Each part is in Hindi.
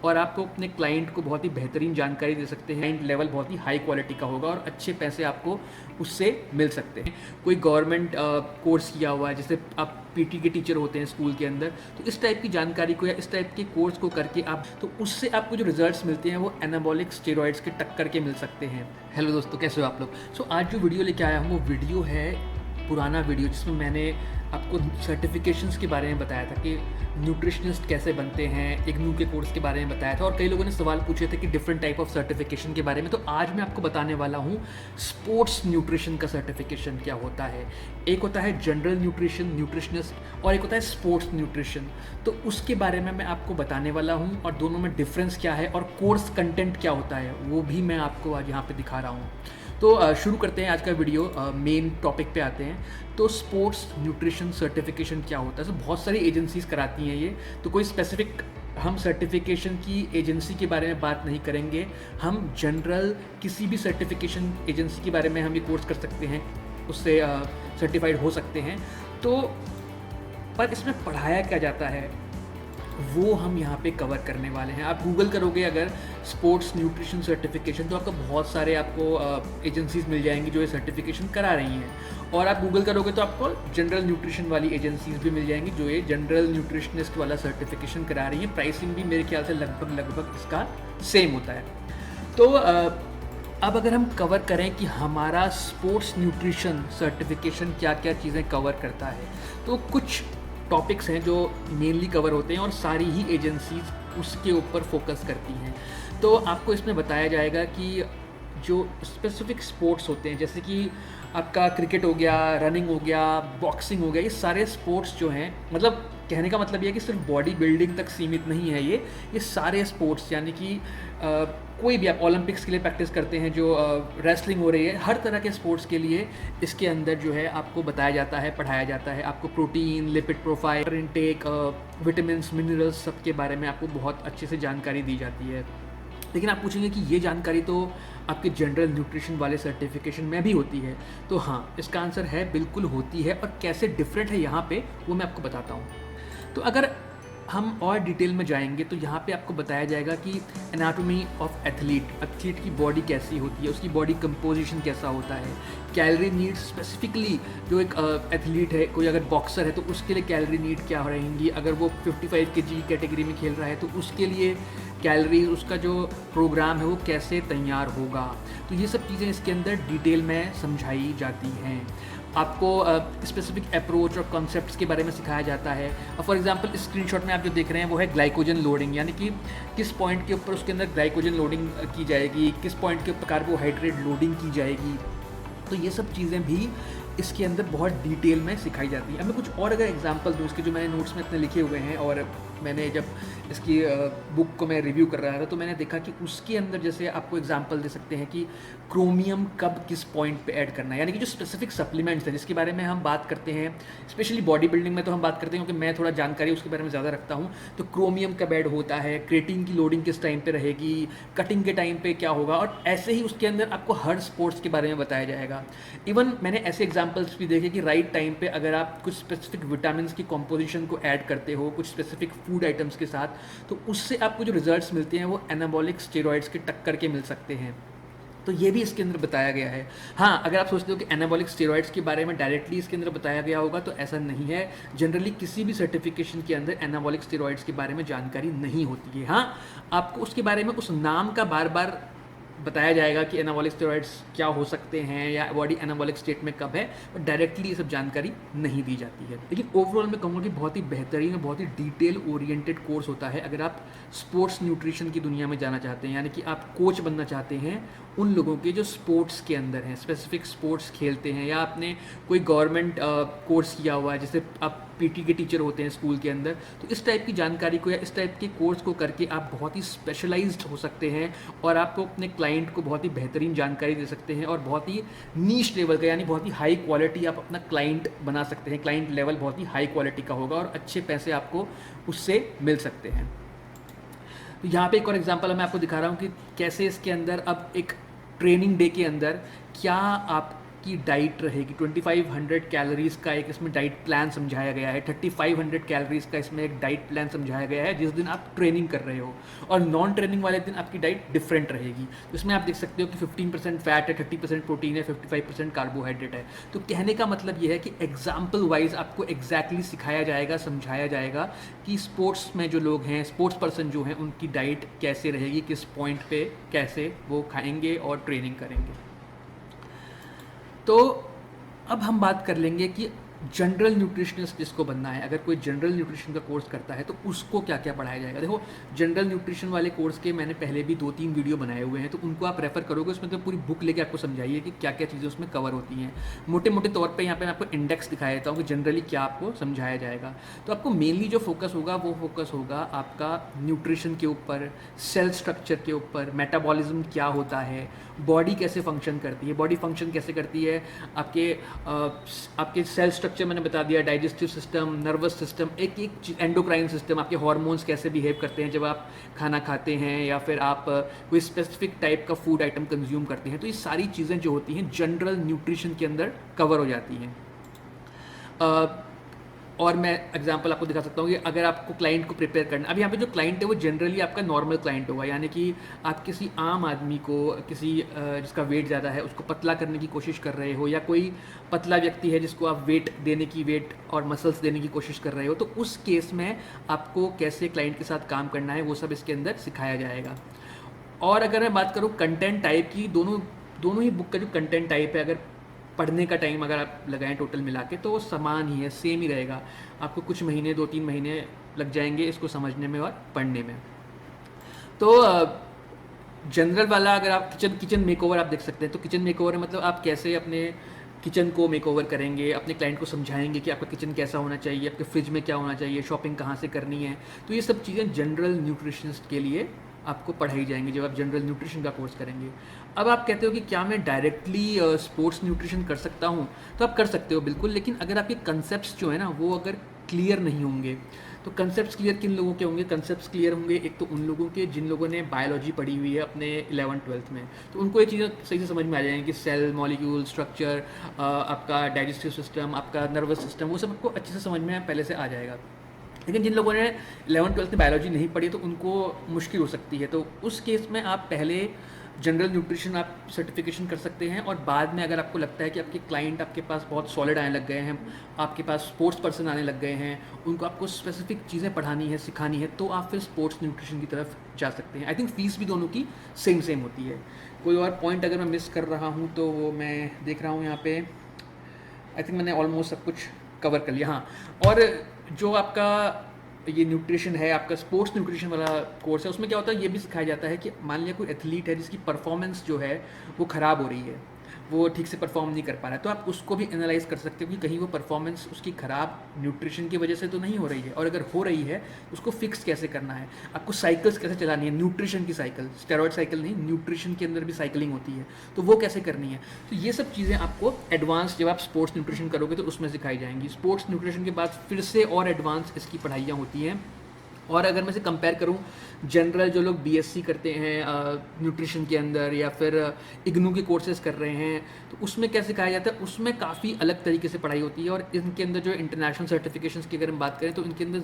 और आपको अपने क्लाइंट को बहुत ही बेहतरीन जानकारी दे सकते हैं। क्लाइंट लेवल बहुत ही हाई क्वालिटी का होगा और अच्छे पैसे आपको उससे मिल सकते हैं। कोई गवर्नमेंट कोर्स किया हुआ है, जैसे आप पीटी के टीचर होते हैं स्कूल के अंदर, तो इस टाइप की जानकारी को या इस टाइप के कोर्स को करके आप, तो उससे आपको जो रिजल्ट्स मिलते हैं वो एनाबॉलिक स्टेरॉइड्स के टक्कर के मिल सकते हैं। हेलो दोस्तों, कैसे हो आप लोग। सो आज जो वीडियो लेके आया हूँ वो वीडियो है पुराना वीडियो, जिसमें मैंने आपको सर्टिफिकेशंस के बारे में बताया था कि न्यूट्रिशनिस्ट कैसे बनते हैं, इग्नू के कोर्स के बारे में बताया था, और कई लोगों ने सवाल पूछे थे कि डिफरेंट टाइप ऑफ सर्टिफिकेशन के बारे में। तो आज मैं आपको बताने वाला हूँ स्पोर्ट्स न्यूट्रिशन का सर्टिफिकेशन क्या होता है। एक होता है जनरल न्यूट्रिशन न्यूट्रिशनिस्ट और एक होता है स्पोर्ट्स न्यूट्रिशन। तो उसके बारे में मैं आपको बताने वाला हूँ, और दोनों में डिफरेंस क्या है और कोर्स कंटेंट क्या होता है वो भी मैं आपको आज यहाँ पे दिखा रहा हूँ। तो शुरू करते हैं आज का वीडियो, मेन टॉपिक पे आते हैं। तो स्पोर्ट्स न्यूट्रिशन सर्टिफिकेशन क्या होता है। तो बहुत सारी एजेंसीज कराती हैं ये, तो कोई स्पेसिफिक हम सर्टिफिकेशन की एजेंसी के बारे में बात नहीं करेंगे। हम जनरल किसी भी सर्टिफिकेशन एजेंसी के बारे में हम ये कोर्स कर सकते हैं, उससे सर्टिफाइड हो सकते हैं। तो पर इसमें पढ़ाया क्या जाता है वो हम यहाँ पे कवर करने वाले हैं। आप गूगल करोगे अगर स्पोर्ट्स न्यूट्रिशन सर्टिफिकेशन, तो आपको बहुत सारे आपको एजेंसीज मिल जाएंगी जो ये सर्टिफिकेशन करा रही हैं। और आप गूगल करोगे तो आपको जनरल न्यूट्रिशन वाली एजेंसीज भी मिल जाएंगी जो ये जनरल न्यूट्रिशनिस्ट वाला सर्टिफिकेशन करा रही हैं। प्राइसिंग भी मेरे ख्याल से लगभग इसका सेम होता है। तो अब अगर हम कवर करें कि हमारा स्पोर्ट्स न्यूट्रिशन सर्टिफिकेशन क्या क्या चीज़ें कवर करता है, तो कुछ टॉपिक्स हैं जो मेनली कवर होते हैं और सारी ही एजेंसीज उसके ऊपर फोकस करती हैं। तो आपको इसमें बताया जाएगा कि जो स्पेसिफिक स्पोर्ट्स होते हैं, जैसे कि आपका क्रिकेट हो गया, रनिंग हो गया, बॉक्सिंग हो गया, ये सारे स्पोर्ट्स जो हैं, मतलब कहने का मतलब ये है कि सिर्फ बॉडी बिल्डिंग तक सीमित नहीं है ये सारे स्पोर्ट्स, यानी कि कोई भी आप ओलंपिक्स के लिए प्रैक्टिस करते हैं, जो रेसलिंग हो रही है, हर तरह के स्पोर्ट्स के लिए इसके अंदर जो है आपको बताया जाता है, पढ़ाया जाता है। आपको protein, lipid profile, intake, vitamins, minerals, सब के बारे में आपको बहुत अच्छे से जानकारी दी जाती है। लेकिन आप पूछेंगे कि ये जानकारी तो आपके जनरल न्यूट्रिशन वाले सर्टिफिकेशन में भी होती है। तो हाँ, इसका आंसर है बिल्कुल होती है, और कैसे डिफरेंट है यहाँ पे वो मैं आपको बताता हूँ। तो अगर हम और डिटेल में जाएंगे तो यहाँ पे आपको बताया जाएगा कि एनाटॉमी ऑफ एथलीट की बॉडी कैसी होती है, उसकी बॉडी कंपोजिशन कैसा होता है, कैलोरी नीड्स स्पेसिफिकली, जो एक एथलीट है, कोई अगर बॉक्सर है तो उसके लिए कैलोरी नीड क्या रहेंगी, अगर वो 55 kg कैटेगरी में खेल रहा है तो उसके लिए कैलोरी, उसका जो प्रोग्राम है वो कैसे तैयार होगा। तो ये सब चीज़ें इसके अंदर डिटेल में समझाई जाती हैं। आपको स्पेसिफिक अप्रोच और कॉन्सेप्ट्स के बारे में सिखाया जाता है। फॉर एग्जांपल स्क्रीनशॉट में आप जो देख रहे हैं वो है ग्लाइकोजन लोडिंग, यानी कि किस पॉइंट के ऊपर उसके अंदर ग्लाइकोजन लोडिंग की जाएगी, किस पॉइंट के ऊपर कार्बोहाइड्रेट लोडिंग की जाएगी। तो ये सब चीज़ें भी इसके अंदर बहुत डिटेल में सिखाई जाती है। अब मैं कुछ और अगर एग्जांपल दूँ, इसके जो मैंने नोट्स में इतने लिखे हुए हैं, और मैंने जब इसकी बुक को मैं रिव्यू कर रहा था तो मैंने देखा कि उसके अंदर जैसे आपको एग्जांपल दे सकते हैं कि क्रोमियम कब किस पॉइंट पे ऐड करना है, यानी कि जो स्पेसिफिक सप्लीमेंट्स हैं जिसके बारे में हम बात करते हैं, स्पेशली बॉडी बिल्डिंग में तो हम बात करते हैं क्योंकि मैं थोड़ा जानकारी उसके बारे में ज़्यादा रखता हूँ। तो क्रोमियम कब ऐड होता है, क्रेटीन की लोडिंग किस टाइम पर रहेगी, कटिंग के टाइम पर क्या होगा, और ऐसे ही उसके अंदर आपको हर स्पोर्ट्स के बारे में बताया जाएगा। इवन मैंने ऐसे एग्जाम्पल्स भी देखे कि राइट टाइम पे अगर आप कुछ स्पेसिफिक विटामिन की कॉम्पोजिशन को ऐड करते हो कुछ स्पेसिफिक फूड आइटम्स के साथ, तो उससे आपको जो रिजल्ट्स मिलते हैं वो एनाबॉलिक स्टेरॉइड्स के टक्कर के मिल सकते हैं। तो ये भी इसके अंदर बताया गया है। हाँ, अगर आप सोचते हो कि एनाबॉलिक स्टेरॉइड्स के बारे में डायरेक्टली इसके अंदर बताया गया होगा, तो ऐसा नहीं है। जनरली किसी भी सर्टिफिकेशन के अंदर एनाबॉलिक स्टेरॉइड्स के बारे में जानकारी नहीं होती है। हाँ, आपको उसके बारे में उस नाम का बार बार बताया जाएगा कि एनाबॉलिक स्टेरॉइड्स क्या हो सकते हैं या बॉडी एनाबॉलिक स्टेट में कब है, बट डायरेक्टली ये सब जानकारी नहीं दी जाती है। लेकिन ओवरऑल मैं कहूँगा कि बहुत ही बेहतरीन, बहुत ही डिटेल ओरिएंटेड कोर्स होता है अगर आप स्पोर्ट्स न्यूट्रिशन की दुनिया में जाना चाहते हैं, यानी कि आप कोच बनना चाहते हैं उन लोगों के जो स्पोर्ट्स के अंदर हैं, स्पेसिफिक स्पोर्ट्स खेलते हैं, या आपने कोई गवर्नमेंट कोर्स किया हुआ है, जैसे आप पीटी के टीचर होते हैं स्कूल के अंदर, तो इस टाइप की जानकारी को या इस टाइप के कोर्स को करके आप बहुत ही स्पेशलाइज्ड हो सकते हैं और आपको अपने क्लाइंट को बहुत ही बेहतरीन जानकारी दे सकते हैं और बहुत ही नीश लेवल का, यानी बहुत ही हाई क्वालिटी आप अपना क्लाइंट बना सकते हैं। क्लाइंट लेवल बहुत ही हाई क्वालिटी का होगा और अच्छे पैसे आपको उससे मिल सकते हैं। तो यहाँ पे एक और एग्जांपल मैं आपको दिखा रहा हूँ कि कैसे इसके अंदर अब एक ट्रेनिंग डे के अंदर क्या आप की डाइट रहेगी। 2500 कैलोरीज़ का एक इसमें डाइट प्लान समझाया गया है, 3500 कैलोरीज़ का इसमें एक डाइट प्लान समझाया गया है जिस दिन आप ट्रेनिंग कर रहे हो, और नॉन ट्रेनिंग वाले दिन आपकी डाइट डिफरेंट रहेगी। तो इसमें आप देख सकते हो कि 15% फैट है, 30% प्रोटीन है, 55% कार्बोहाइड्रेट है। तो कहने का मतलब ये है कि एग्जाम्पल वाइज आपको एग्जैक्टली सिखाया जाएगा, समझाया जाएगा कि स्पोर्ट्स में जो लोग हैं, स्पोर्ट्स पर्सन जो हैं, उनकी डाइट कैसे रहेगी, किस पॉइंट पे कैसे वो खाएंगे और ट्रेनिंग करेंगे। तो अब हम बात कर लेंगे कि जनरल न्यूट्रिशनिस्ट जिसको बनना है, अगर कोई जनरल न्यूट्रिशन का कोर्स करता है तो उसको क्या क्या पढ़ाया जाएगा। देखो, जनरल न्यूट्रिशन वाले कोर्स के मैंने पहले भी 2-3 वीडियो बनाए हुए हैं, तो उनको आप रेफर करोगे, उसमें तो पूरी बुक लेके आपको समझाइए कि क्या क्या चीज़ें उसमें कवर होती हैं। मोटे मोटे तौर पे यहाँ पे मैं आपको इंडेक्स दिखाया देता हूँ कि जनरली क्या आपको समझाया जाएगा। तो आपको मेनली जो फोकस होगा वो फोकस होगा आपका न्यूट्रिशन के ऊपर, सेल स्ट्रक्चर के ऊपर, मेटाबॉलिज्म क्या होता है, बॉडी कैसे फंक्शन करती है, बॉडी फंक्शन कैसे करती है, आपके सेल स्ट्रक्चर मैंने बता दिया, डाइजेस्टिव सिस्टम, नर्वस सिस्टम, एक एक एंडोक्राइन सिस्टम, आपके हार्मोन्स कैसे बिहेव करते हैं जब आप खाना खाते हैं या फिर आप कोई स्पेसिफिक टाइप का फूड आइटम कंज्यूम करते हैं। तो ये सारी चीज़ें जो होती हैं जनरल न्यूट्रिशन के अंदर कवर हो जाती हैं। और मैं एग्जांपल आपको दिखा सकता हूँ कि अगर आपको क्लाइंट को प्रिपेयर करना, अब यहाँ पे जो क्लाइंट है वो जनरली आपका नॉर्मल क्लाइंट होगा, यानी कि आप किसी आम आदमी को, किसी जिसका वेट ज़्यादा है उसको पतला करने की कोशिश कर रहे हो, या कोई पतला व्यक्ति है जिसको आप वेट और मसल्स देने की कोशिश कर रहे हो, तो उस केस में आपको कैसे क्लाइंट के साथ काम करना है वो सब इसके अंदर सिखाया जाएगा। और अगर मैं बात करूँ कंटेंट टाइप की, दोनों ही बुक का जो कंटेंट टाइप है, अगर पढ़ने का टाइम अगर आप लगाएं टोटल मिला के, तो वो समान ही है, सेम ही रहेगा। आपको कुछ महीने, 2-3 महीने लग जाएंगे इसको समझने में और पढ़ने में। तो जनरल वाला अगर आप किचन मेकओवर आप देख सकते हैं, तो किचन मेकओवर मतलब आप कैसे अपने किचन को मेकओवर करेंगे, अपने क्लाइंट को समझाएंगे कि आपका किचन कैसा होना चाहिए, आपके फ्रिज में क्या होना चाहिए, शॉपिंग कहाँ से करनी है। तो ये सब चीज़ें जनरल न्यूट्रिशनिस्ट के लिए आपको पढ़ाई जाएंगी जब आप जनरल न्यूट्रिशन का कोर्स करेंगे। अब आप कहते हो कि क्या मैं डायरेक्टली स्पोर्ट्स न्यूट्रिशन कर सकता हूँ, तो आप कर सकते हो बिल्कुल, लेकिन अगर आपके कंसेप्ट्स जो है ना वो अगर क्लियर नहीं होंगे, तो कंसेप्ट्स क्लियर किन लोगों के होंगे? कंसेप्ट्स क्लियर होंगे एक तो उन लोगों के जिन लोगों ने बायोलॉजी पढ़ी हुई है अपने 11th-12th में, तो उनको ये चीज़ें सही से समझ में आ जाएंगी कि सेल, मॉलिक्यूल, स्ट्रक्चर, आपका डाइजेस्टिव सिस्टम, आपका नर्वस सिस्टम, वो सब आपको अच्छे से समझ में पहले से आ जाएगा। लेकिन जिन लोगों ने 11th-12th में बायोलॉजी नहीं पढ़ी तो उनको मुश्किल हो सकती है, तो उस केस में आप पहले जनरल न्यूट्रिशन आप सर्टिफिकेशन कर सकते हैं, और बाद में अगर आपको लगता है कि आपके क्लाइंट आपके पास बहुत सॉलिड आने लग गए हैं, आपके पास स्पोर्ट्स पर्सन आने लग गए हैं, उनको आपको स्पेसिफिक चीज़ें पढ़ानी है, सिखानी है, तो आप फिर स्पोर्ट्स न्यूट्रिशन की तरफ जा सकते हैं। आई थिंक फीस भी दोनों की सेम होती है। कोई और पॉइंट अगर मैं मिस कर रहा हूँ तो वो मैं देख रहा हूँ यहाँ पे, आई थिंक मैंने ऑलमोस्ट सब कुछ कवर कर लिया। हाँ, और जो आपका ये न्यूट्रिशन है, आपका स्पोर्ट्स न्यूट्रिशन वाला कोर्स है, उसमें क्या होता है ये भी सिखाया जाता है कि मान लिया कोई एथलीट है जिसकी परफॉर्मेंस जो है वो ख़राब हो रही है, वो ठीक से परफॉर्म नहीं कर पा रहा है, तो आप उसको भी एनालाइज कर सकते हो कि कहीं वो परफॉर्मेंस उसकी ख़राब न्यूट्रिशन की वजह से तो नहीं हो रही है, और अगर हो रही है उसको फिक्स कैसे करना है, आपको साइकिल्स कैसे चलानी है, न्यूट्रिशन की साइकिल, स्टेरॉयड साइकिल नहीं, न्यूट्रिशन के अंदर भी साइकिलिंग होती है, तो वो कैसे करनी है। तो ये सब चीज़ें आपको एडवांस जब आप स्पोर्ट्स न्यूट्रिशन करोगे तो उसमें सिखाई जाएंगी। स्पोर्ट्स न्यूट्रिशन के बाद फिर से और एडवांस इसकी पढ़ाइयाँ होती हैं। और अगर मैं इसे कंपेयर करूं जनरल जो लोग बीएससी करते हैं न्यूट्रिशन के अंदर, या फिर इग्नू के कोर्सेज कर रहे हैं, तो उसमें क्या सिखाया जाता है, उसमें काफ़ी अलग तरीके से पढ़ाई होती है। और इनके अंदर जो इंटरनेशनल सर्टिफिकेशंस की अगर हम बात करें तो इनके अंदर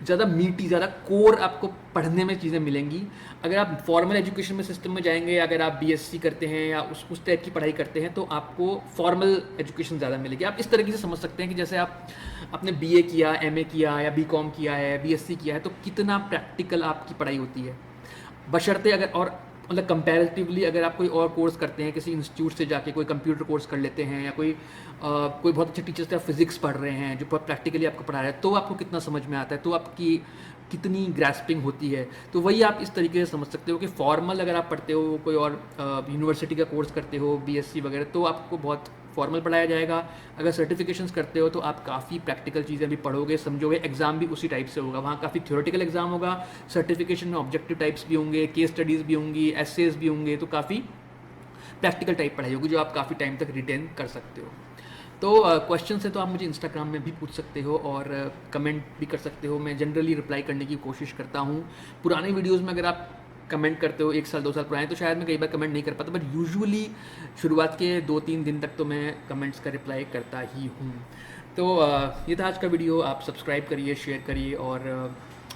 ज़्यादा मीठी, ज़्यादा कोर आपको पढ़ने में चीज़ें मिलेंगी। अगर आप फॉर्मल एजुकेशन में सिस्टम में जाएंगे, अगर आप बीएससी करते हैं या उस टाइप की पढ़ाई करते हैं, तो आपको फॉर्मल एजुकेशन ज़्यादा मिलेगी। आप इस तरीके से समझ सकते हैं कि जैसे आप आपने बीए किया, एमए किया या बीकॉम किया है, बीएससी किया है, तो कितना प्रैक्टिकल आपकी पढ़ाई होती है। बशर्ते अगर और मतलब कंपैरेटिवली अगर आप कोई और कोर्स करते हैं, किसी इंस्टीट्यूट से जाके कोई कंप्यूटर कोर्स कर लेते हैं, या कोई बहुत अच्छे टीचर से आप फिजिक्स पढ़ रहे हैं जो बहुत प्रैक्टिकली आपको पढ़ा रहे हैं, तो आपको कितना समझ में आता है, तो आपकी कितनी ग्रास्पिंग होती है। तो वही आप इस तरीके से समझ सकते हो कि फॉर्मल अगर आप पढ़ते हो, कोई और यूनिवर्सिटी का कोर्स करते हो, बीएससी वगैरह, तो आपको बहुत फॉर्मल पढ़ाया जाएगा। अगर सर्टिफिकेशंस करते हो तो आप काफ़ी प्रैक्टिकल चीज़ें भी पढ़ोगे, समझोगे, एग्जाम भी उसी टाइप से होगा। वहाँ काफ़ी थ्योरेटिकल एग्जाम होगा, सर्टिफिकेशन में ऑब्जेक्टिव टाइप्स भी होंगे, केस स्टडीज़ भी होंगी, एसेज भी होंगे, तो काफ़ी प्रैक्टिकल टाइप पढ़ाई होगी जो आप काफ़ी टाइम तक रिटेन कर सकते हो। तो क्वेश्चन है तो आप मुझे इंस्टाग्राम में भी पूछ सकते हो और कमेंट भी कर सकते हो। मैं जनरली रिप्लाई करने की कोशिश करता हूँ। पुराने वीडियोज़ में अगर आप कमेंट करते हो 1 साल 2 साल पुराने, तो शायद मैं कई बार कमेंट नहीं कर पाता, बट यूजुअली शुरुआत के 2-3 दिन तक तो मैं कमेंट्स का रिप्लाई करता ही हूँ। तो ये था आज का वीडियो। आप सब्सक्राइब करिए, शेयर करिए और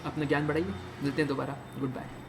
अपना ज्ञान बढ़ाइए। मिलते हैं दोबारा। Good bye.